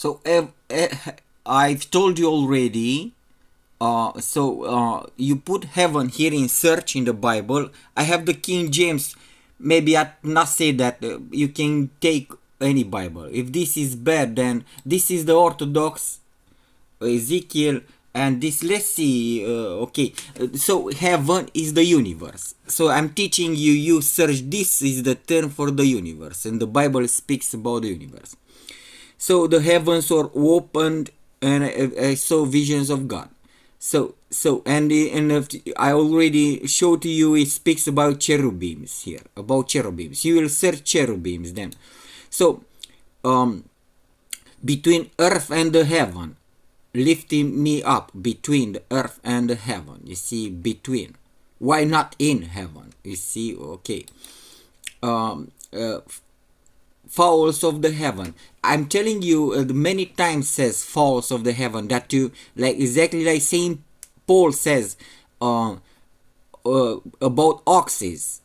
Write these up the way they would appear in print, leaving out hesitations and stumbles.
So I've told you already. You put heaven here in search in the Bible. I have the King James. Maybe I not say that you can take any Bible. If this is bad, then this is the Orthodox Ezekiel, and this, let's see. Okay, so heaven is the universe. So I'm teaching you. You search. This is the term for the universe, and the Bible speaks about the universe. So the heavens were opened, and I saw visions of God. And I already showed to you. It speaks about cherubims here. About cherubims, you will search cherubims then. So, um, between earth and the heaven, lifting me up between the earth and the heaven. You see, between. Why not in heaven? You see, okay. Um, uh, Fowls of the heaven. I'm telling you, many times says fowls of the heaven, that you like exactly like Saint Paul says about oxes.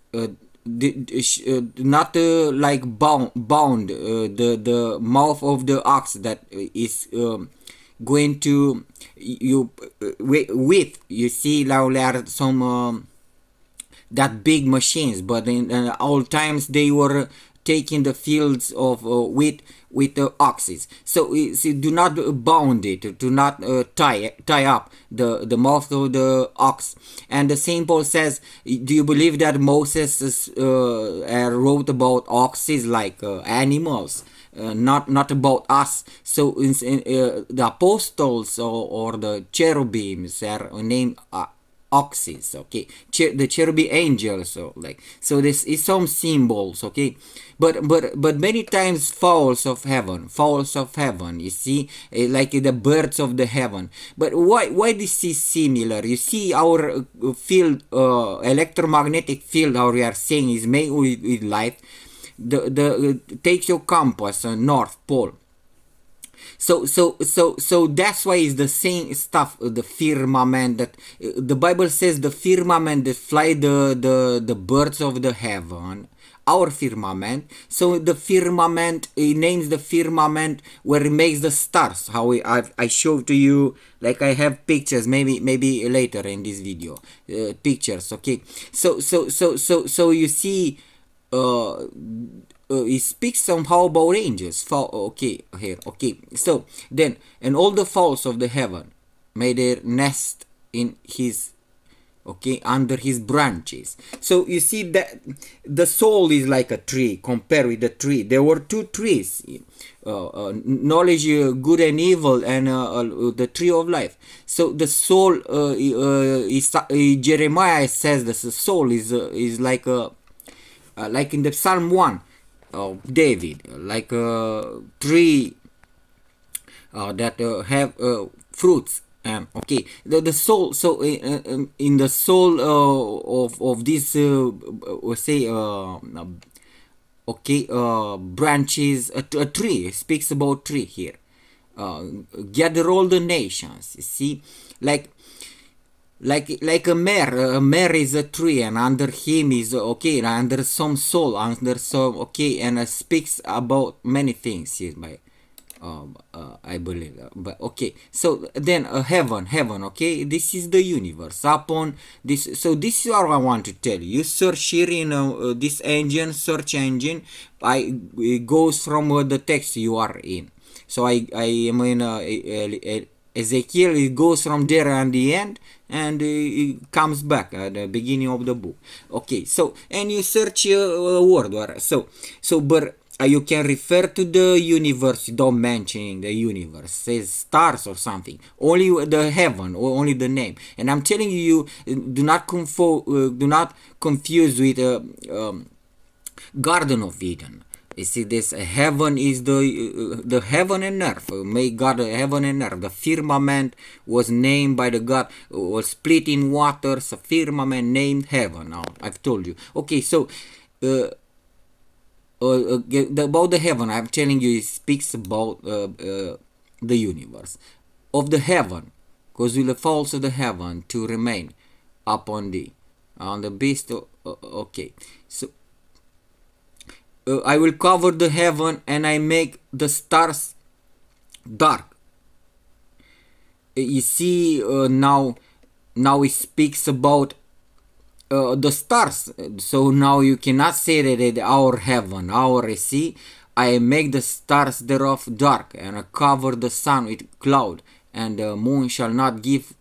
Not like bound the mouth of the ox that is going to you with, you see now there are some that big machines, but in all times they were taking the fields of with the oxes. So, do not bound it, do not tie up the mouth of the ox. And the Saint Paul says, do you believe that Moses wrote about oxes like animals? Not about us. So the apostles or the cherubims are named oxes, okay. The cherubim angels, so this is some symbols, okay. But many times fowls of heaven, you see, like the birds of the heaven. But why this is similar? You see, our field, electromagnetic field, how we are saying, is made with light. The takes your compass, north pole. So that's why it's the same stuff. The firmament, that the Bible says, the firmament that fly the birds of the heaven, our firmament. So the firmament, he names the firmament where he makes the stars. How I showed to you, like I have pictures, maybe later in this video, pictures, okay. So you see, it speaks somehow about angels. Okay, here, okay. So then, and all the fowls of the heaven made their nest in his, okay, under his branches. So you see that the soul is like a tree. Compared with the tree, there were two trees, knowledge, good and evil, and the tree of life. So the soul, Jeremiah says that the soul is like in the Psalm 1 of David, like a tree that have fruits. Okay, the soul. So in the soul of this, say, okay, branches, a tree. It speaks about tree here. Gather all the nations. You see, like a mare is a tree, and under him is, okay, under some soul, under some, okay, and speaks about many things here by I believe, but okay. So then heaven, okay, this is the universe upon this. So this is what I want to tell you. You search here in this engine, search engine, it goes from the text you are in. So I am in Ezekiel. It goes from there at the end, and it comes back at the beginning of the book. Okay, so, and you search a word, but you can refer to the universe without mentioning the universe, says stars or something, only the heaven, or only the name. And I'm telling you, do not confuse with Garden of Eden. You see, this heaven is the heaven and earth. Made God heaven and earth. The firmament was named by the God, was split in waters. A firmament named heaven. Now I've told you. Okay, so about the heaven, I'm telling you, it speaks about the universe of the heaven, because will the falls of the heaven to remain upon thee, on the beast. Okay, so. I will cover the heaven, and I make the stars dark. You see, now it speaks about the stars. So now you cannot say that it our heaven, our sea. I make the stars thereof dark, and I cover the sun with cloud, and the moon shall not give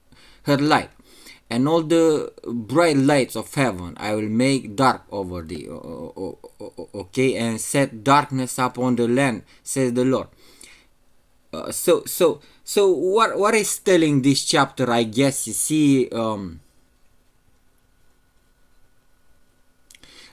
her light. And all the bright lights of heaven I will make dark over thee. Okay, and set darkness upon the land, says the Lord. So what is telling this chapter? I guess you see,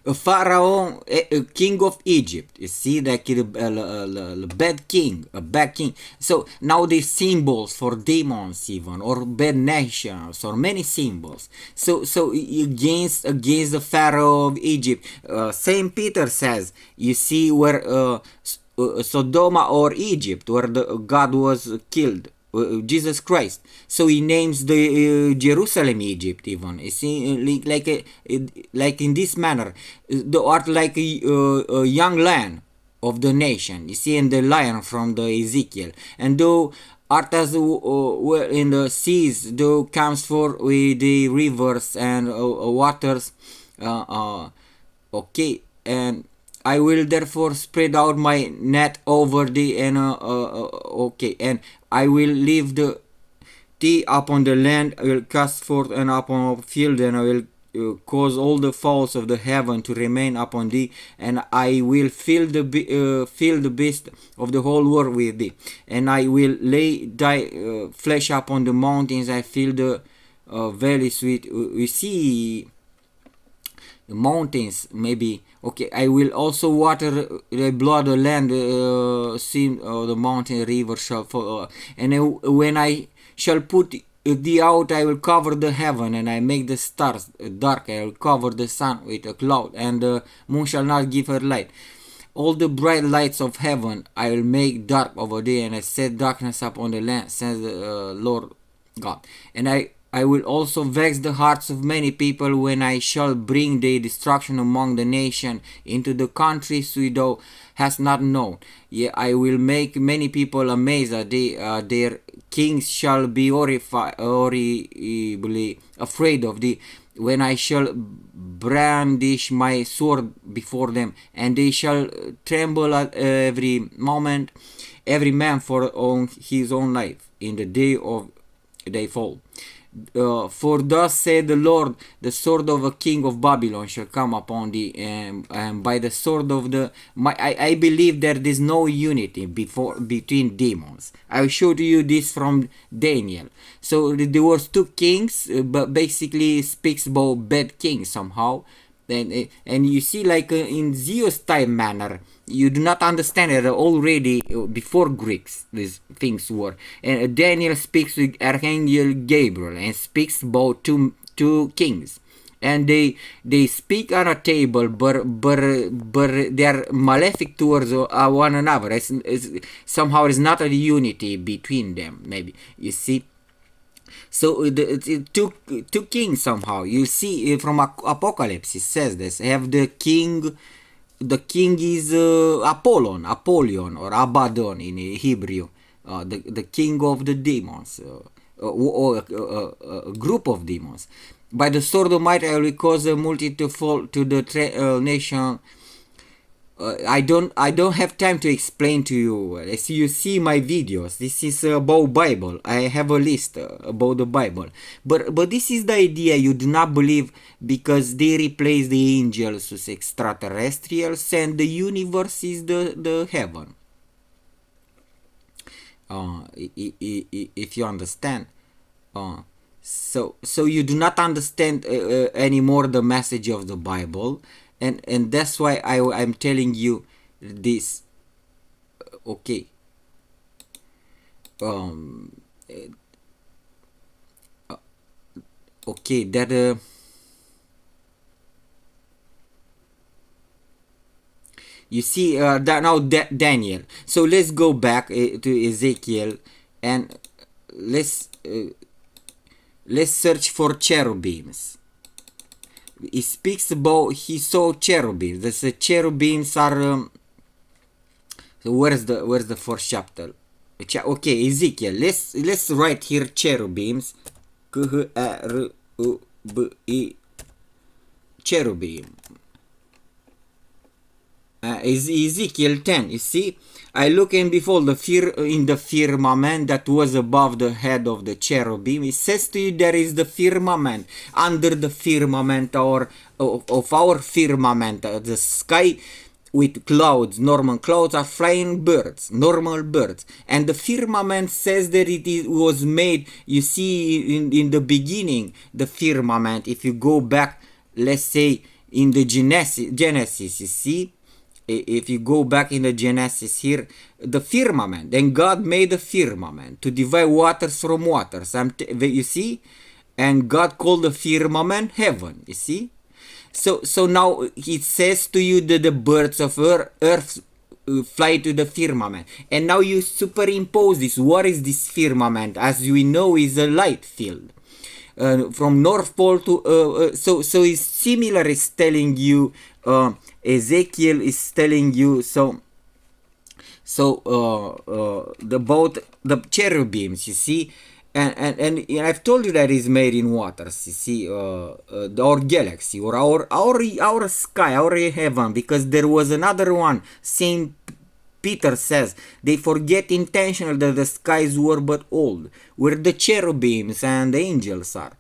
a pharaoh, a king of Egypt. You see, like a bad king, a bad king. So now the symbols for demons, even, or bad nations, or many symbols. So against the pharaoh of Egypt, Saint Peter says, you see where Sodom or Egypt, where the God was killed, Jesus Christ. So he names the Jerusalem Egypt, even. You see, like in this manner, the art like a young lion of the nation. You see, in the lion from the Ezekiel, and though art as in the seas, though comes for with the rivers and waters. Okay, and I will therefore spread out my net over thee, and okay, and I will leave thee upon the land. I will cast forth and upon a field, and I will cause all the fowls of the heaven to remain upon thee, and I will fill the beast of the whole world with thee, and I will lay thy flesh upon the mountains. I fill the valleys with. We see the mountains, maybe. Okay, I will also water the blood the land, the mountain river shall fall, and when I shall put thee out, I will cover the heaven, and I make the stars dark. I will cover the sun with a cloud, and the moon shall not give her light. All the bright lights of heaven I will make dark over thee, and I set darkness upon the land, says the Lord God. And I will also vex the hearts of many people when I shall bring the destruction among the nation into the countries which thou hast not known. Yea, I will make many people amazed at thee. Their kings shall be horribly afraid of thee, when I shall brandish my sword before them, and they shall tremble at every moment, every man for his own life, in the day of thy fall. For thus said the Lord, the sword of a king of Babylon shall come upon thee, and by the sword of I believe there is no unity between demons. I will show to you this from Daniel. So there was two kings, but basically speaks about bad kings somehow. And you see, like in Zeus time manner, you do not understand it already before Greeks these things were. And Daniel speaks with Archangel Gabriel and speaks about two kings, and they speak on a table, but they are malefic towards one another. Somehow it's not a unity between them. Maybe you see. So the two kings somehow. You see from Apocalypse it says this. Have the king. The king is Apollyon or Abaddon in Hebrew. The king of the demons, or a group of demons. By the sword of might I will cause a multitude to fall to the nation. I don't have time to explain to you. As you see my videos, this is about Bible. I have a list about the Bible, but this is the idea. You do not believe because they replace the angels with extraterrestrials, and the universe is the heaven. If you understand, so you do not understand anymore the message of the Bible. And that's why I'm telling you this. Okay. Okay, that you see that now Daniel. So let's go back to Ezekiel, and let's search for cherubims. He speaks about he saw cherubim. The cherubims are. So where's the first chapter? Okay, Ezekiel. Let's write here cherubims. K-h-r-u-b-e, cherubim. Is Ezekiel 10. You see, I look and behold in the firmament that was above the head of the cherubim. It says to you there is the firmament. Under the firmament of our firmament, the sky with clouds, normal clouds are flying birds, normal birds. And the firmament says that was made, you see, in the beginning, the firmament, if you go back, let's say, in the Genesis, you see, if you go back in the Genesis here, the firmament, then God made the firmament to divide waters from waters. You see, and God called the firmament heaven. You see, so now it says to you that the birds of earth fly to the firmament, and now you superimpose this. What is this firmament? As we know, is a light field. From North Pole to so it's similar. Is telling you Ezekiel is telling you about the cherubims, you see, and I've told you that is made in waters, you see, our galaxy or our sky, our heaven, because there was another one. Saint Peter says they forget intentionally that the skies were but old, where the cherubims and the angels are,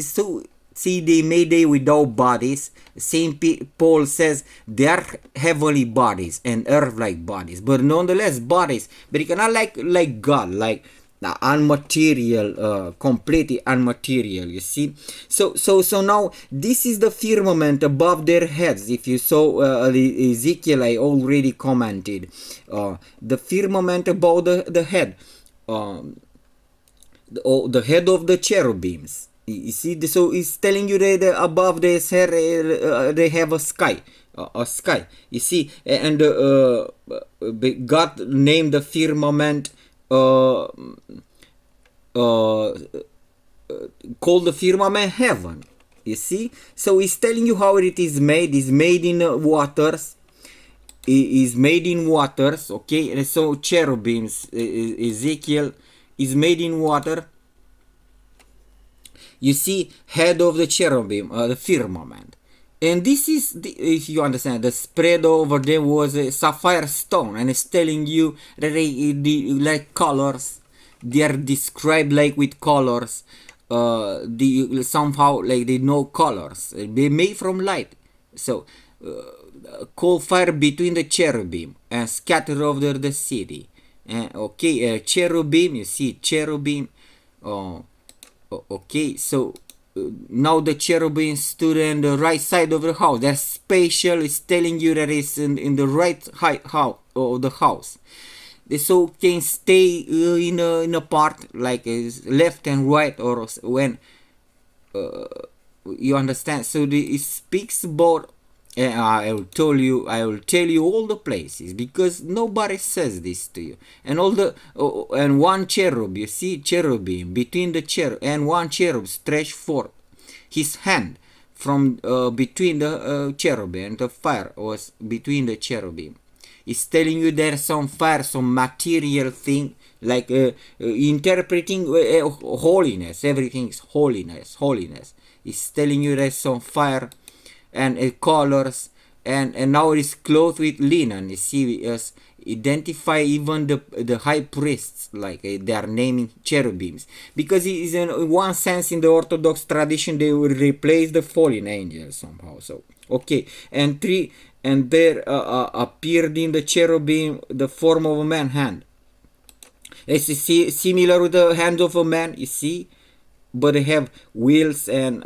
so see, they made they without bodies. Saint Paul says they are heavenly bodies and earth-like bodies, but nonetheless bodies. But you cannot like God, like unmaterial, completely unmaterial. You see, so now this is the firmament above their heads. If you saw Ezekiel, I already commented the firmament above the head, the head of the cherubims. You see, so it's telling you that above this hair they have a sky. You see, and God named the firmament, called the firmament heaven. You see, so it's telling you how it is made. It's made in waters. Is made in waters. Okay, and so cherubims, Ezekiel is made in water. You see, head of the cherubim, the firmament. And this is, if you understand, the spread over them was a sapphire stone. And it's telling you that like colors, they are described like with colors. Somehow, like they know colors. They made from light. So, coal fire between the cherubim and scatter over the city. Cherubim, you see, cherubim. Okay, so now the cherubim stood on the right side of the house. That spatial is telling you that it's in the right height of the house. They so can stay in a part like left and right, or when you understand. So it speaks about. I will tell you all the places, because nobody says this to you. And and one cherub, you see, cherubim between the cherub, and one cherub stretched forth his hand from between the cherubim, and the fire was between the cherubim. It's telling you there's some fire, some material thing, like interpreting holiness. Everything is holiness. It's telling you there's some fire and colors, and now it is clothed with linen. You see, us identify even the high priests, like they are naming cherubims, because it is in one sense in the Orthodox tradition they will replace the fallen angels somehow. So okay, and there appeared in the cherubim the form of a man's hand. It's similar with the hands of a man, you see, but they have wheels and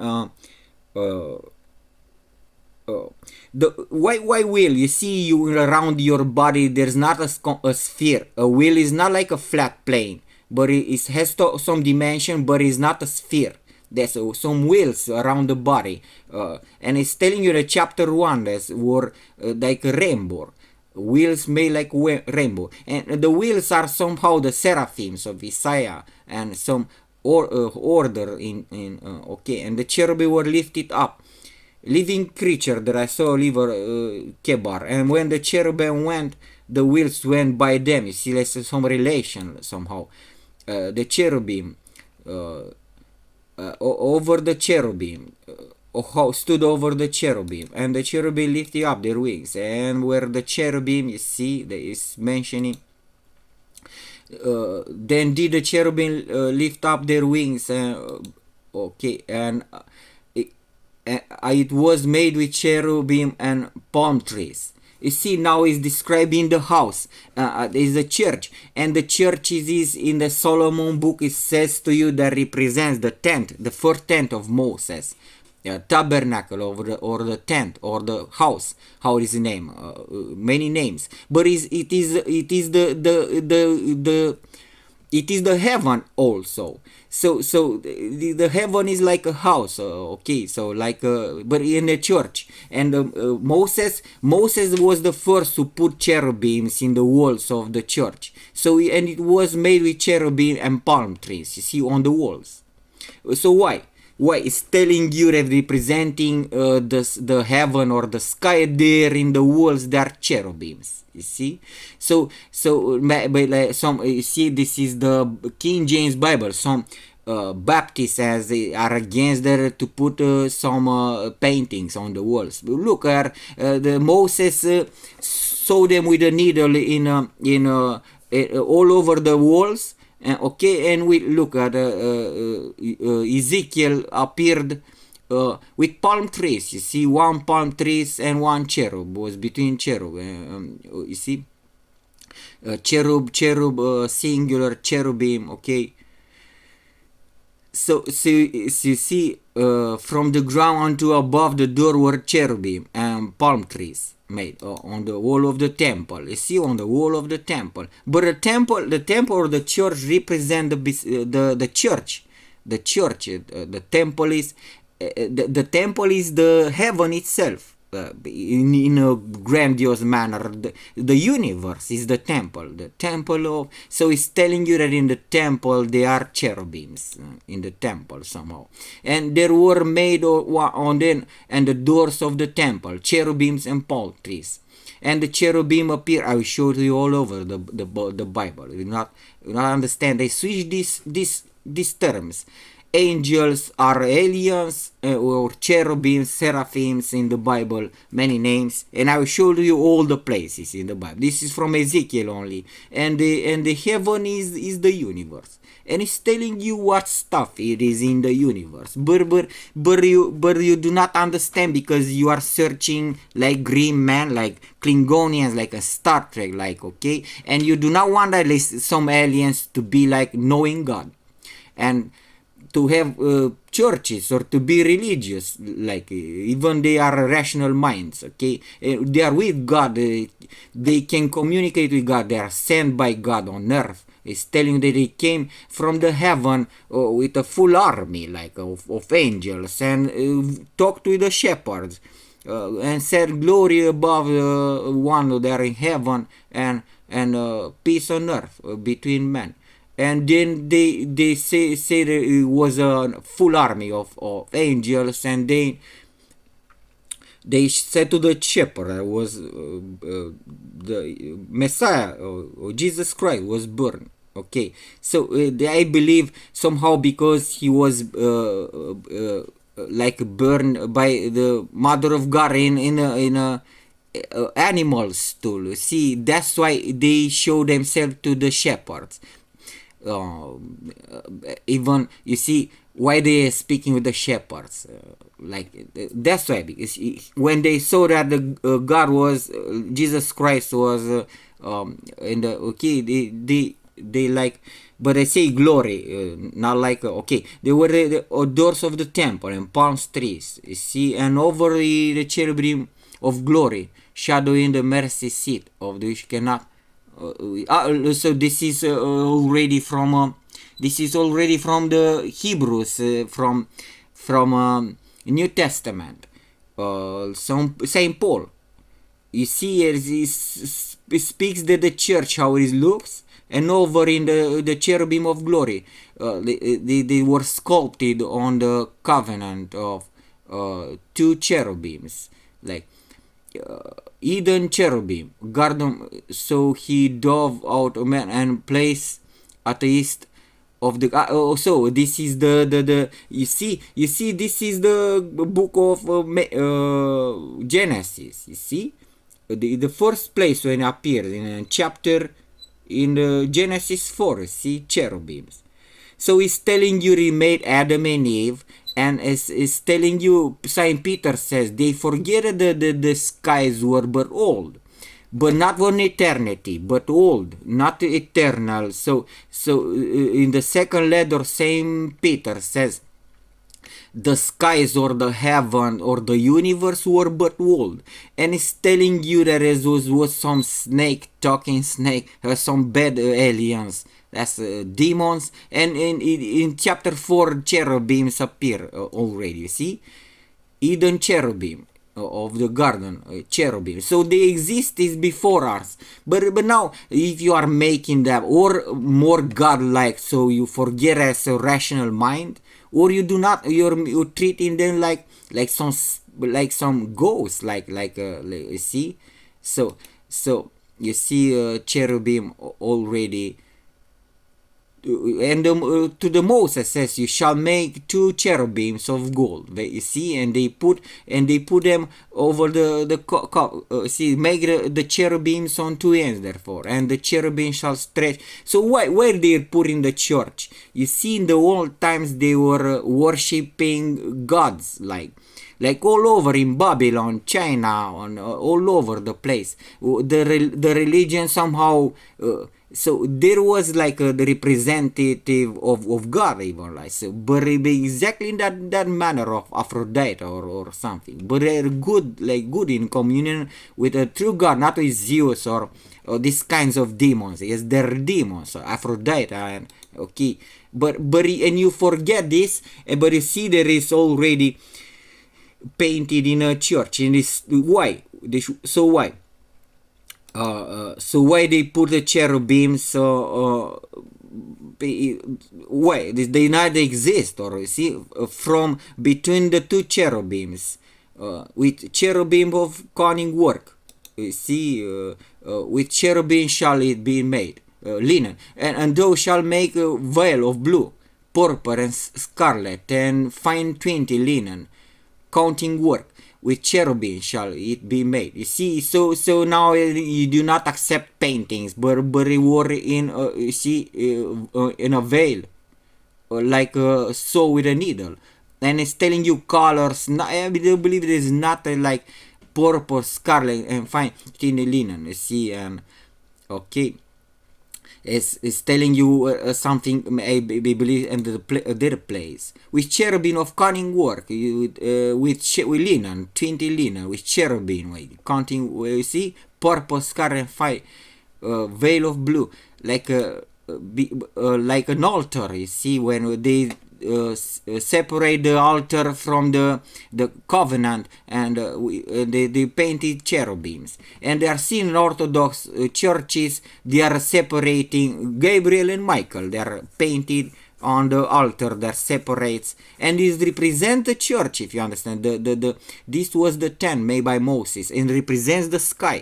why wheel? You see, you around your body there's not a sphere. A wheel is not like a flat plane, but it has some dimension, but it's not a sphere. There's some wheels around the body, and it's telling you that chapter 1 there's were like a rainbow. Wheels made like rainbow, and the wheels are somehow the seraphims of Isaiah, and some order in okay, and the cherubim were lifted up. Living creature that I saw liver kebar, and when the cherubim went the wheels went by them. You see, there's some relation somehow. The cherubim, over the cherubim, stood over the cherubim, and the cherubim lifted up their wings. And where the cherubim, you see, there is mentioning. Then did the cherubim lift up their wings? Okay, and it was made with cherubim and palm trees. You see, now is describing the house. Is the church, and the church is in the Solomon book. It says to you that represents the tent, the first tent of Moses, tabernacle, or the tent, or the house. How is the name? Many names, but it is the heaven also. So the heaven is like a house, okay, so like but in a church. And Moses was the first to put cherubims in the walls of the church. So and it was made with cherubim and palm trees, you see, on the walls. So why it's telling you that representing the heaven or the sky, there in the walls there are cherubims, you see. So but some, you see, this is the King James Bible. Some Baptists are against there to put some paintings on the walls. Look at the Moses saw them with a needle in all over the walls. Okay, and we look at Ezekiel appeared with palm trees. You see, one palm trees and one cherub was between cherub. You see, cherub, singular, cherubim. Okay. So you see, from the ground unto above the door were cherubim and palm trees made on the wall of the temple. You see, on the wall of the temple. But the temple or the church represent the church. The church, the temple is the temple is the heaven itself. In a grandiose manner, the universe is the temple. The temple of, so it's telling you that in the temple there are cherubims in the temple somehow, and there were made on them and the doors of the temple cherubims and palm trees, and the cherubim appear. I will show to you all over the Bible. You not understand. They switch these terms. Angels are aliens, or cherubims, seraphims in the Bible, many names, and I will show you all the places in the Bible. This is from Ezekiel only, and the heaven is the universe, and it's telling you what stuff it is in the universe. But you do not understand, because you are searching like Green Man, like Klingonians, like a Star Trek, like, okay, and you do not want at least some aliens to be like knowing God, and to have churches, or to be religious, like even they are rational minds, okay, they are with God, they can communicate with God, they are sent by God on earth. It's telling that they came from the heaven with a full army, like of angels, and talked with the shepherds, and said glory above one there in heaven, and peace on earth between men. And then they say that it was a full army of angels, and they said to the shepherd, was the Messiah, or Jesus Christ was born. Okay, so I believe somehow because he was like burned by the Mother of God in a animal stool. See, that's why they show themselves to the shepherds. Even, you see, why they are speaking with the shepherds, like that's why, because when they saw that the God was Jesus Christ was in the, okay, they like, but I say glory, not like, okay, they were the doors of the temple and palm trees, you see, and over the cherubim of glory shadowing the mercy seat of the which cannot. So this is already from the Hebrews, from New Testament. Saint Paul, you see, it speaks that the church how it looks, and over in the cherubim of glory, they were sculpted on the covenant of two cherubims, like. Eden cherubim, garden. So he dove out a man and placed at the east of the. So this is the you see this is the book of Genesis. You see, the first place when it appears in a chapter in Genesis 4. See cherubims. So he's telling you he made Adam and Eve, and is telling you, Saint Peter says, they forget the skies were but old, but not one eternity, but old, not eternal. So in the second letter, Saint Peter says, the skies or the heaven or the universe were but old, and it's telling you that there was some snake, talking snake, some bad aliens, that's demons, and in chapter 4 cherubims appear already. You see, Eden cherubim of the garden, cherubim. So they exist is before us. But now, if you are making them or more godlike, so you forget as a rational mind, or you do not, you're treating them like some ghosts, like you see. So you see cherubim already. And to the Moses says, you shall make 2 cherubims of gold. You see, and they put them over see, make the cherubims on 2 ends, therefore, and the cherubim shall stretch. So where they put in the church? You see, in the old times they were worshipping gods, like all over in Babylon, China, all over the place. The religion somehow. So there was like the representative of God, even like so, but exactly in that manner of Aphrodite or something. But they're good, like good in communion with a true God, not with Zeus or these kinds of demons. Yes, they're demons, so Aphrodite, and okay. But and you forget this, but you see there is already painted in a church. And this why? So why? So why they put the cherubims? Why they not exist, or you see, from between the 2 cherubims, with cherubim of cunning work. You see, with cherubim shall it be made, linen, and thou shall make a veil of blue, purple, and scarlet, and fine 20 linen, counting work. With cherubim shall it be made. You see, so now you do not accept paintings, but they were in you see, in a veil, like sew with a needle, and it's telling you colors. I believe it is not like purple, scarlet, and fine thin linen. You see, and okay. Is telling you something, I believe, in their place. With cherubim of cunning work, with linen, 20 linen, with cherubim, counting, you see, purple, scarlet, fine, veil of blue, like like an altar. You see, when they separate the altar from the covenant, and they painted cherubims, and they are seen in Orthodox churches. They are separating Gabriel and Michael. They are painted on the altar that separates, and this represents the church, if you understand. This was the 10 made by Moses, and represents the sky.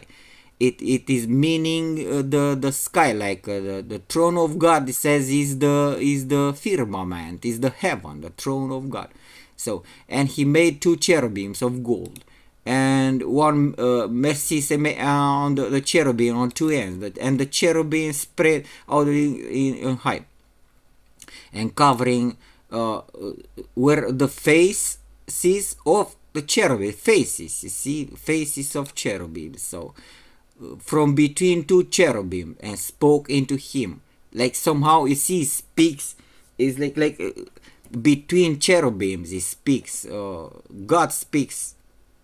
It is meaning the sky, like the throne of God. It says is the firmament, is the heaven, the throne of God. So, and he made 2 cherubims of gold, and one mercy on the cherubim on 2 ends, and the cherubim spread out in height, and covering where the faces of the cherubim, faces, you see, faces of cherubim. So from between 2 cherubim, and spoke into him, like somehow you see speaks, is like between cherubims he speaks, God speaks,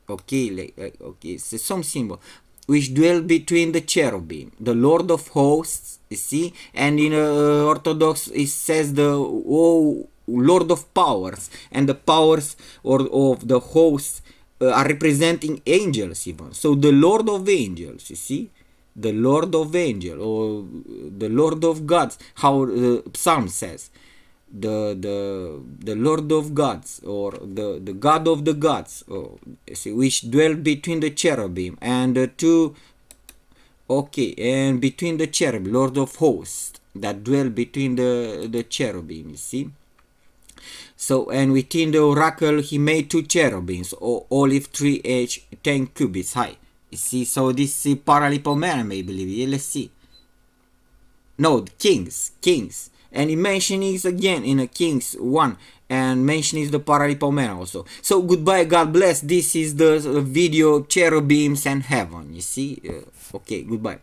okay, okay, so some symbol which dwell between the cherubim, the Lord of hosts, you see. And in Orthodox it says the Lord of powers, and the powers or of the hosts are representing angels even. So the Lord of angels, you see, the Lord of angels, or the Lord of gods, how the Psalm says. the Lord of gods, or the God of the gods, see, which dwell between the cherubim, and the two, okay, and between the cherubim, Lord of hosts, that dwell between the cherubim, you see. So, and within the oracle he made two cherubims, olive tree edge 10 cubits high. You see, so this is paralipomenon, I believe. Yeah, let's see. No, kings. And he mentions again in a Kings 1, and mentions the paralipomenon also. So goodbye, God bless. This is the video cherubims and heaven. You see, okay, goodbye.